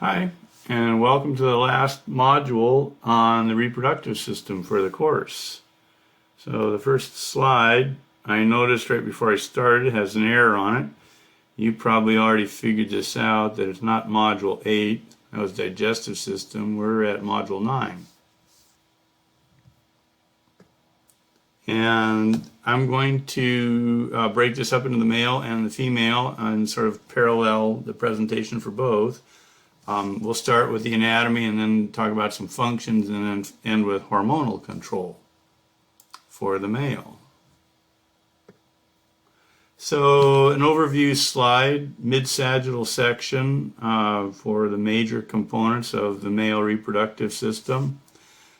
Hi, and welcome to the last module on the reproductive system for the course. So the first slide, I noticed right before I started, has an error on it. You probably already figured this out, that it's not module 8, that was digestive system. We're at module 9. And I'm going to break this up into the male and the female and sort of parallel the presentation for both. We'll start with the anatomy and then talk about some functions and then end with hormonal control for the male. So an overview slide, mid-sagittal section for the major components of the male reproductive system.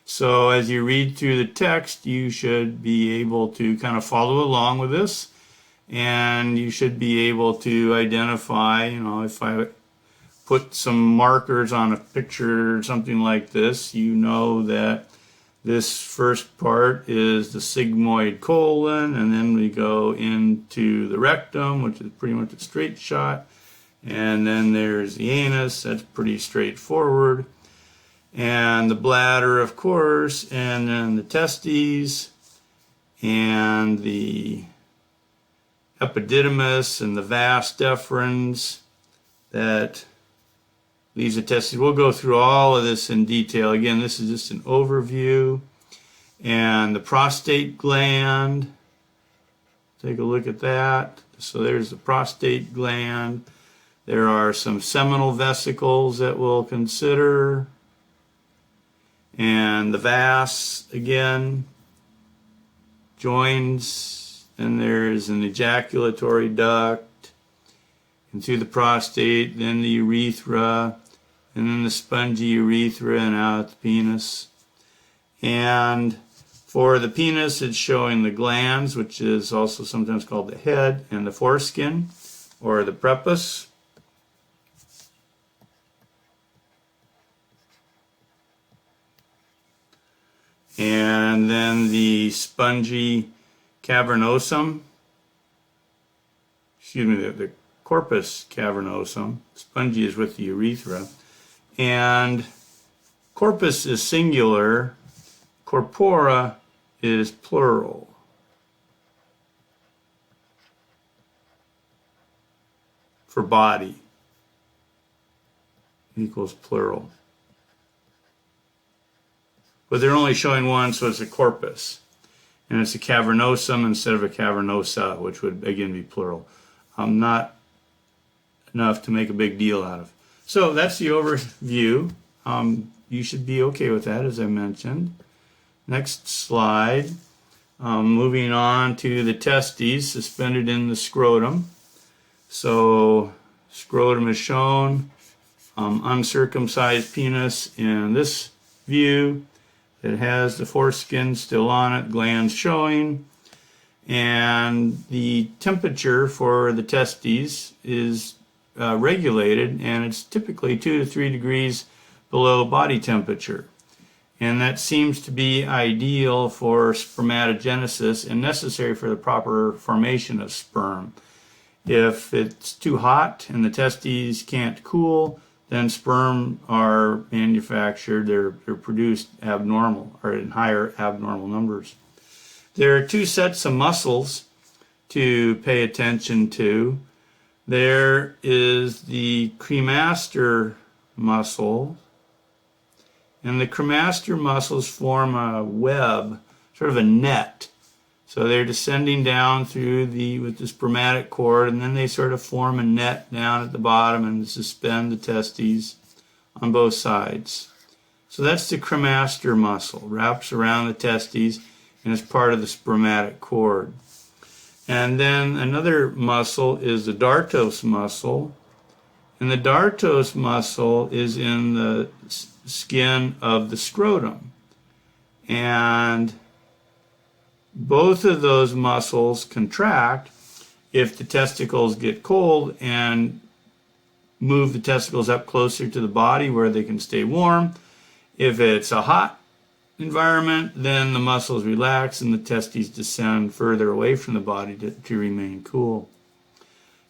So as you read through the text, you should be able to kind of follow along with this, and you should be able to identify, if I put some markers on a picture or something like this, you know that this first part is the sigmoid colon, and then we go into the rectum, which is pretty much a straight shot, and then there's the anus, that's pretty straightforward, and the bladder, of course, and then the testes, and the epididymis, and the vas deferens, that leaves the testes. We'll go through all of this in detail. Again, this is just an overview. And the prostate gland, take a look at that. So there's the prostate gland. There are some seminal vesicles that we'll consider. And the vas, again, joins. Then there's an ejaculatory duct, and through the prostate, then the urethra, and then the spongy urethra, and out the penis. And for the penis, it's showing the glans, which is also sometimes called the head, and the foreskin, or the prepuce. And then the spongy cavernosum, the corpus cavernosum. Spongy is with the urethra. And corpus is singular, corpora is plural. For body equals plural. But they're only showing one, so it's a corpus. And it's a cavernosum instead of a cavernosa, which would again be plural. Not enough to make a big deal out of. So that's the overview. You should be okay with that, as I mentioned. Next slide. Moving on to the testes suspended in the scrotum. So scrotum is shown, uncircumcised penis in this view. It has the foreskin still on it, glands showing, and the temperature for the testes is regulated, and it's typically 2 to 3 degrees below body temperature. And that seems to be ideal for spermatogenesis and necessary for the proper formation of sperm. If it's too hot and the testes can't cool, then sperm are manufactured, they're produced abnormal, or in higher abnormal numbers. There are 2 sets of muscles to pay attention to. There is the cremaster muscle, and the cremaster muscles form a web, sort of a net. So they're descending down through with the spermatic cord, and then they sort of form a net down at the bottom and suspend the testes on both sides. So that's the cremaster muscle, wraps around the testes and is part of the spermatic cord. And then another muscle is the dartos muscle, and the dartos muscle is in the skin of the scrotum. And both of those muscles contract if the testicles get cold and move the testicles up closer to the body where they can stay warm. If it's a hot environment, then the muscles relax and the testes descend further away from the body to remain cool.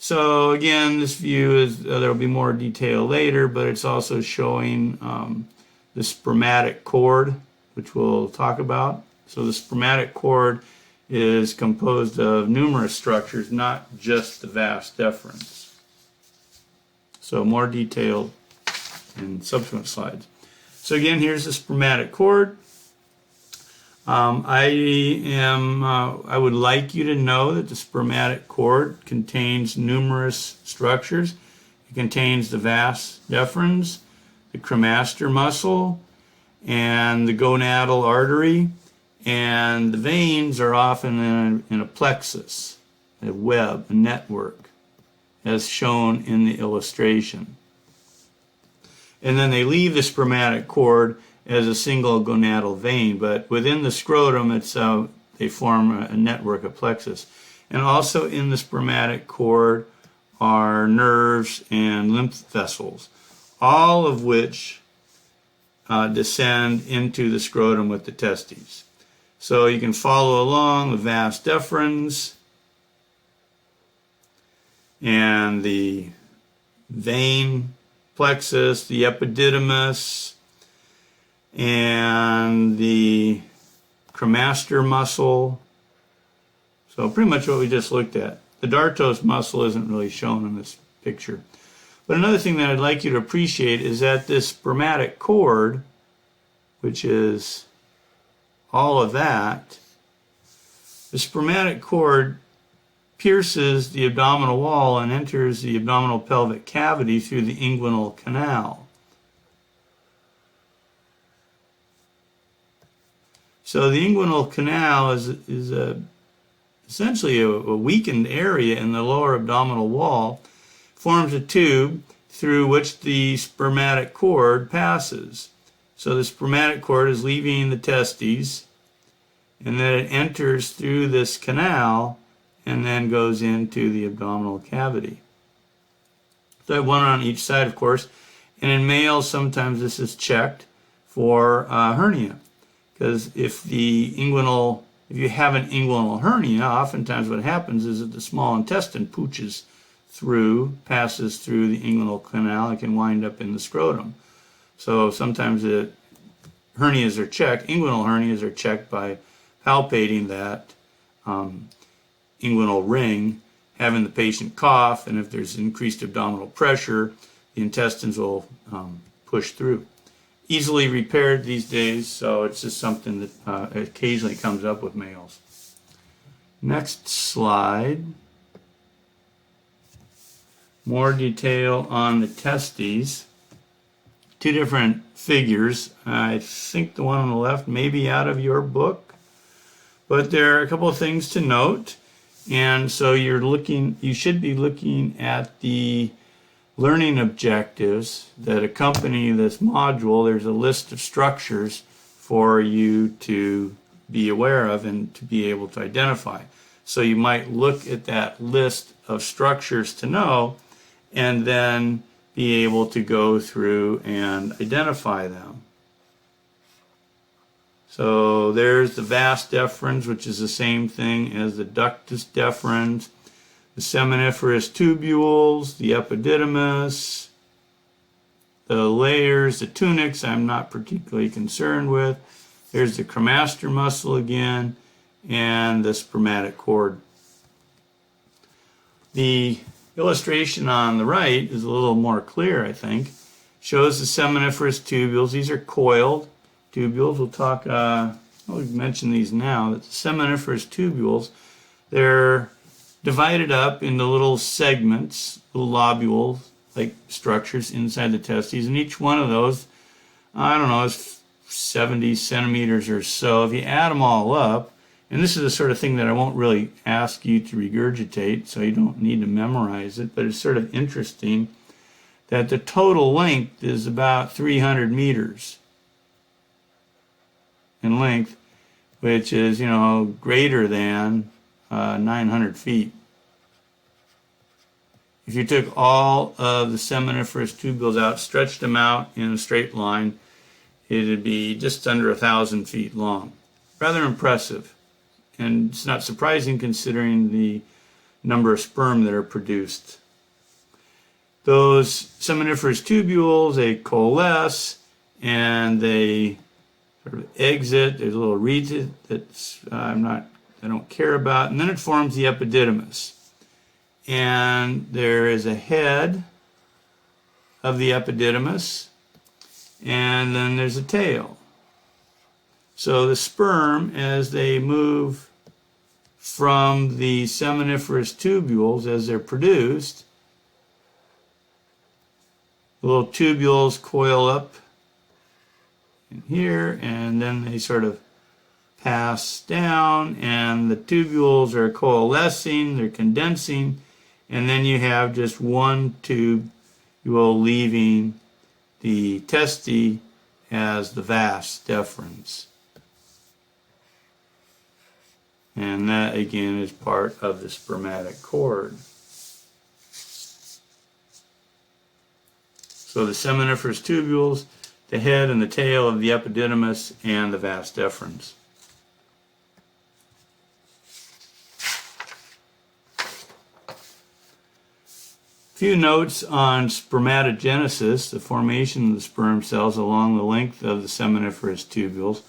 So again, this view is, there will be more detail later, but it's also showing the spermatic cord, which we'll talk about. So the spermatic cord is composed of numerous structures, not just the vas deferens. So more detail in subsequent slides. So again, here's the spermatic cord. I would like you to know that the spermatic cord contains numerous structures. It contains the vas deferens, the cremaster muscle, and the gonadal artery, and the veins are often in a plexus, a web, a network, as shown in the illustration. And then they leave the spermatic cord as a single gonadal vein, but within the scrotum, they form a network, a plexus. And also in the spermatic cord are nerves and lymph vessels, all of which descend into the scrotum with the testes. So you can follow along the vas deferens and the vein plexus, the epididymis, and the cremaster muscle. So pretty much what we just looked at. The dartos muscle isn't really shown in this picture. But another thing that I'd like you to appreciate is that this spermatic cord, which is all of that, the spermatic cord pierces the abdominal wall and enters the abdominal pelvic cavity through the inguinal canal. So the inguinal canal is essentially a weakened area in the lower abdominal wall, forms a tube through which the spermatic cord passes. So the spermatic cord is leaving the testes, and then it enters through this canal and then goes into the abdominal cavity. So I have one on each side, of course, and in males sometimes this is checked for hernia. Because if you have an inguinal hernia, oftentimes what happens is that the small intestine passes through the inguinal canal and can wind up in the scrotum. So sometimes hernias are checked, inguinal hernias are checked by palpating that inguinal ring, having the patient cough, and if there's increased abdominal pressure, the intestines will push through. Easily repaired these days, so it's just something that occasionally comes up with males. Next slide. More detail on the testes. Two different figures. I think the one on the left may be out of your book, but there are a couple of things to note. And so you should be looking at the learning objectives that accompany this module. There's a list of structures for you to be aware of and to be able to identify. So you might look at that list of structures to know, and then be able to go through and identify them. So there's the vas deferens, which is the same thing as the ductus deferens, the seminiferous tubules, the epididymis, the layers, the tunics I'm not particularly concerned with. There's the cremaster muscle again, and the spermatic cord. The illustration on the right is a little more clear, I think. Shows the seminiferous tubules. These are coiled tubules. We'll talk, we'll mention these now. The seminiferous tubules, they're divided up into little segments, little lobule-like structures inside the testes, and each one of those, I don't know, is 70 centimeters or so. If you add them all up, and this is the sort of thing that I won't really ask you to regurgitate, so you don't need to memorize it, but it's sort of interesting that the total length is about 300 meters in length, which is, greater than 900 feet. If you took all of the seminiferous tubules out, stretched them out in a straight line, it would be just under 1,000 feet long. Rather impressive. And it's not surprising considering the number of sperm that are produced. Those seminiferous tubules, they coalesce and they sort of exit. There's a little reed that's I don't care about, and then it forms the epididymis. And there is a head of the epididymis, and then there's a tail. So the sperm, as they move from the seminiferous tubules as they're produced, the little tubules coil up in here, and then they sort of pass down, and the tubules are coalescing, they're condensing, and then you have just one tubule leaving the testes as the vas deferens. And that again is part of the spermatic cord. So the seminiferous tubules, the head and the tail of the epididymis, and the vas deferens. Few notes on spermatogenesis, the formation of the sperm cells along the length of the seminiferous tubules.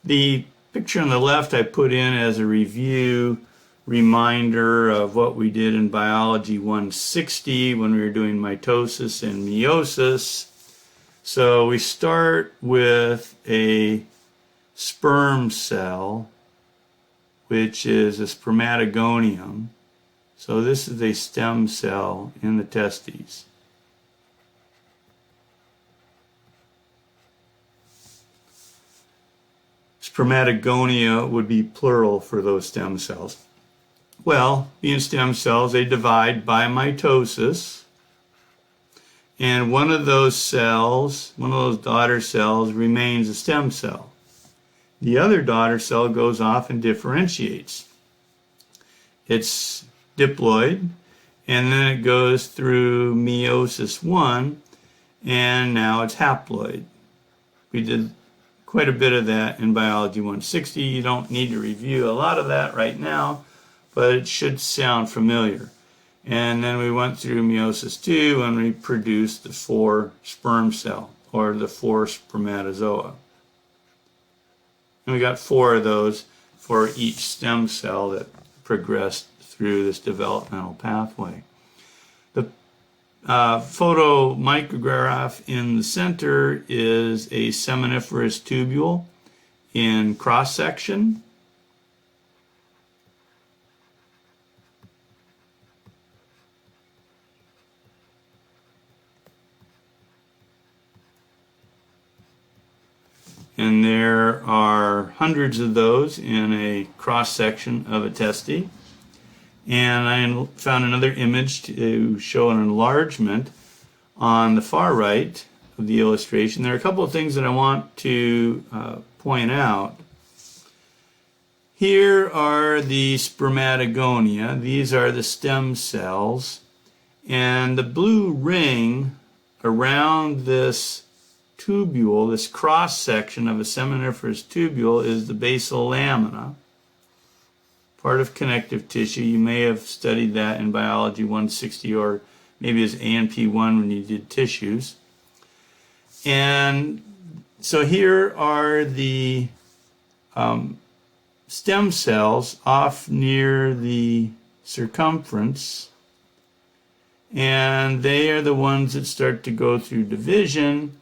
The picture on the left I put in as a review reminder of what we did in Biology 160 when we were doing mitosis and meiosis. So we start with a sperm cell, which is a spermatogonium. So this is a stem cell in the testes. Spermatogonia would be plural for those stem cells. Well, being stem cells, they divide by mitosis. And one of those cells, one of those daughter cells, remains a stem cell. The other daughter cell goes off and differentiates. It's diploid, and then it goes through meiosis 1, and now it's haploid. We did quite a bit of that in Biology 160. You don't need to review a lot of that right now, but it should sound familiar. And then we went through meiosis 2 and we produced the 4 sperm cell, or the 4 spermatozoa. And we got 4 of those for each stem cell that progressed through this developmental pathway. The photo micrograph in the center is a seminiferous tubule in cross section. And there are hundreds of those in a cross section of a testis. And I found another image to show an enlargement on the far right of the illustration. There are a couple of things that I want to point out. Here are the spermatogonia. These are the stem cells. And the blue ring around this tubule, this cross section of a seminiferous tubule, is the basal lamina, part of connective tissue. You may have studied that in Biology 160 or maybe as ANP1 when you did tissues. And so here are the stem cells off near the circumference, and they are the ones that start to go through division.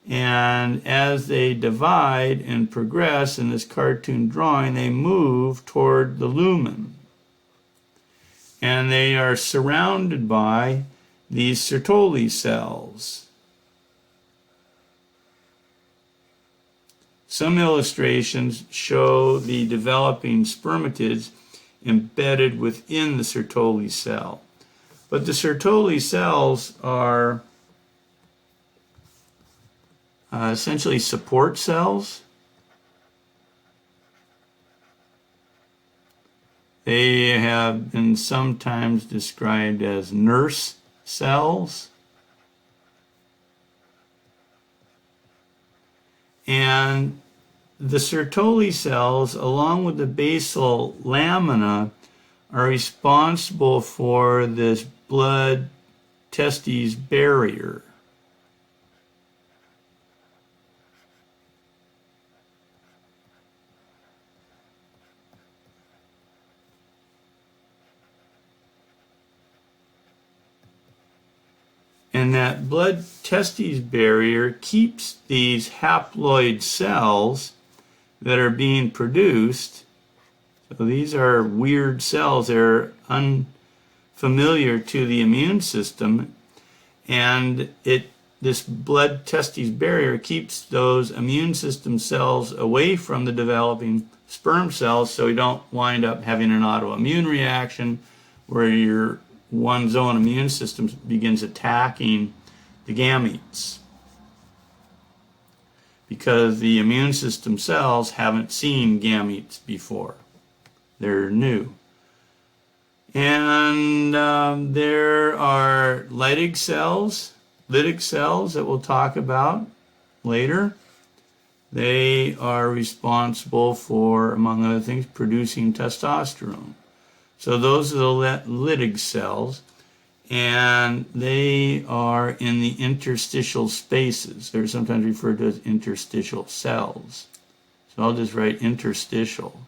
And as they divide and progress in this cartoon drawing, they move toward the lumen. And they are surrounded by these Sertoli cells. Some illustrations show the developing spermatids embedded within the Sertoli cell. But the Sertoli cells are essentially support cells. They have been sometimes described as nurse cells. And the Sertoli cells, along with the basal lamina, are responsible for this blood testes barrier. And that blood testes barrier keeps these haploid cells that are being produced. So these are weird cells. They're unfamiliar to the immune system. And this blood testes barrier keeps those immune system cells away from the developing sperm cells, so you don't wind up having an autoimmune reaction where your one's own immune system begins attacking the gametes, because the immune system cells haven't seen gametes before. They're new. And there are Leydig cells that we'll talk about later. They are responsible for, among other things, producing testosterone. So those are the Leydig cells, and they are in the interstitial spaces. They're sometimes referred to as interstitial cells. So I'll just write interstitial.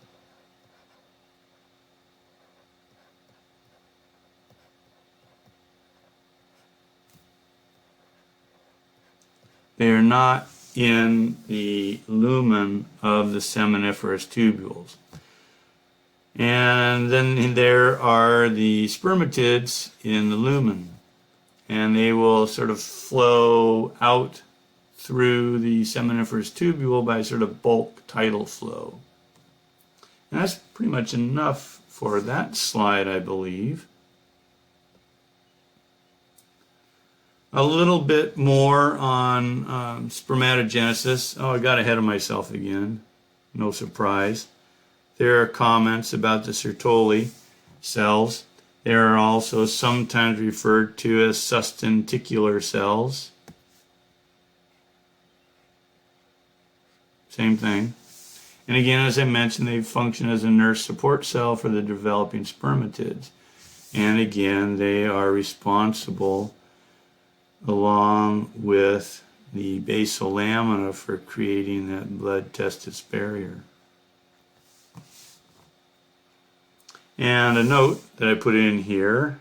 They are not in the lumen of the seminiferous tubules. And then there are the spermatids in the lumen, and they will sort of flow out through the seminiferous tubule by sort of bulk tidal flow. And that's pretty much enough for that slide, I believe. A little bit more on spermatogenesis. Oh, I got ahead of myself again. No surprise. There are comments about the Sertoli cells. They are also sometimes referred to as sustenticular cells. Same thing. And again, as I mentioned, they function as a nurse support cell for the developing spermatids. And again, they are responsible, along with the basal lamina, for creating that blood testis barrier. And a note that I put in here,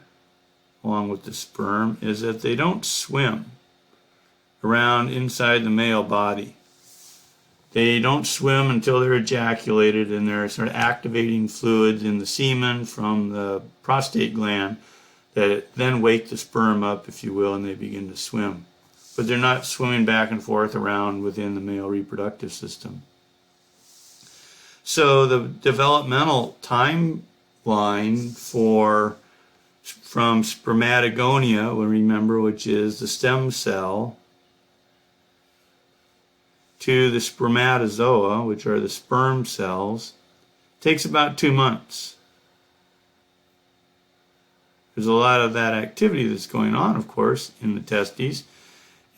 along with the sperm, is that they don't swim around inside the male body. They don't swim until they're ejaculated, and they're sort of activating fluids in the semen from the prostate gland that then wake the sperm up, if you will, and they begin to swim. But they're not swimming back and forth around within the male reproductive system. So the developmental timeline from spermatogonia, we remember, which is the stem cell, to the spermatozoa, which are the sperm cells, takes about 2 months. There's a lot of that activity that's going on, of course, in the testes.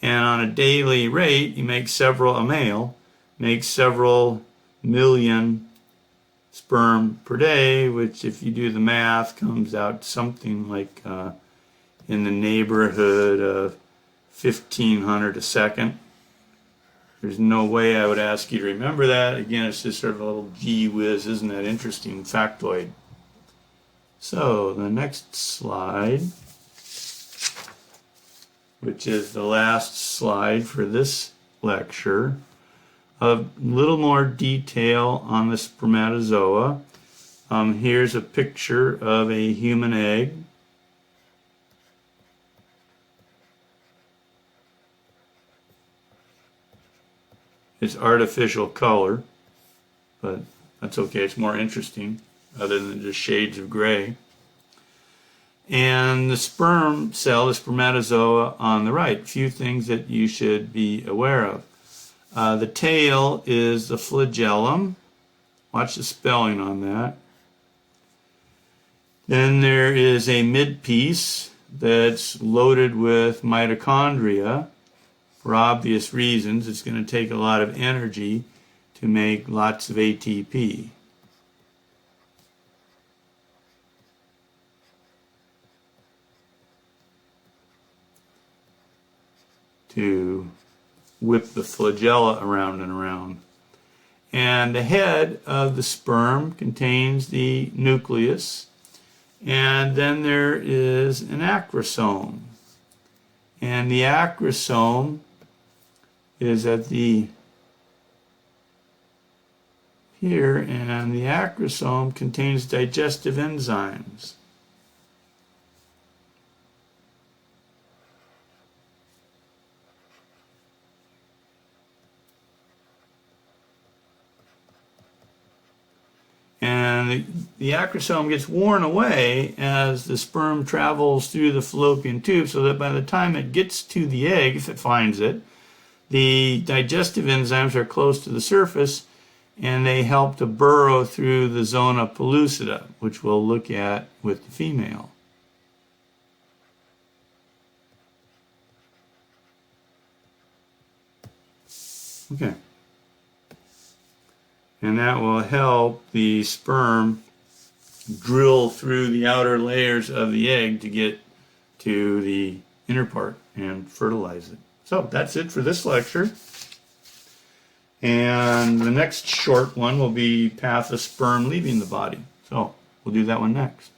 And on a daily rate, a male makes several million sperm per day, which, if you do the math, comes out something like in the neighborhood of 1,500 a second. There's no way I would ask you to remember that. Again, it's just sort of a little gee whiz, isn't that interesting factoid? So the next slide, which is the last slide for this lecture, a little more detail on the spermatozoa. Here's a picture of a human egg. It's artificial color, but that's okay. It's more interesting, other than just shades of gray. And the sperm cell, the spermatozoa, on the right. A few things that you should be aware of. The tail is the flagellum. Watch the spelling on that. Then there is a midpiece that's loaded with mitochondria. For obvious reasons, it's going to take a lot of energy to make lots of ATP. to whip the flagella around and around. And the head of the sperm contains the nucleus, and then there is an acrosome. And the acrosome is at the here, and the acrosome contains digestive enzymes. And the acrosome gets worn away as the sperm travels through the fallopian tube, so that by the time it gets to the egg, if it finds it, the digestive enzymes are close to the surface, and they help to burrow through the zona pellucida, which we'll look at with the female. Okay. And that will help the sperm drill through the outer layers of the egg to get to the inner part and fertilize it. So that's it for this lecture. And the next short one will be path of sperm leaving the body. So we'll do that one next.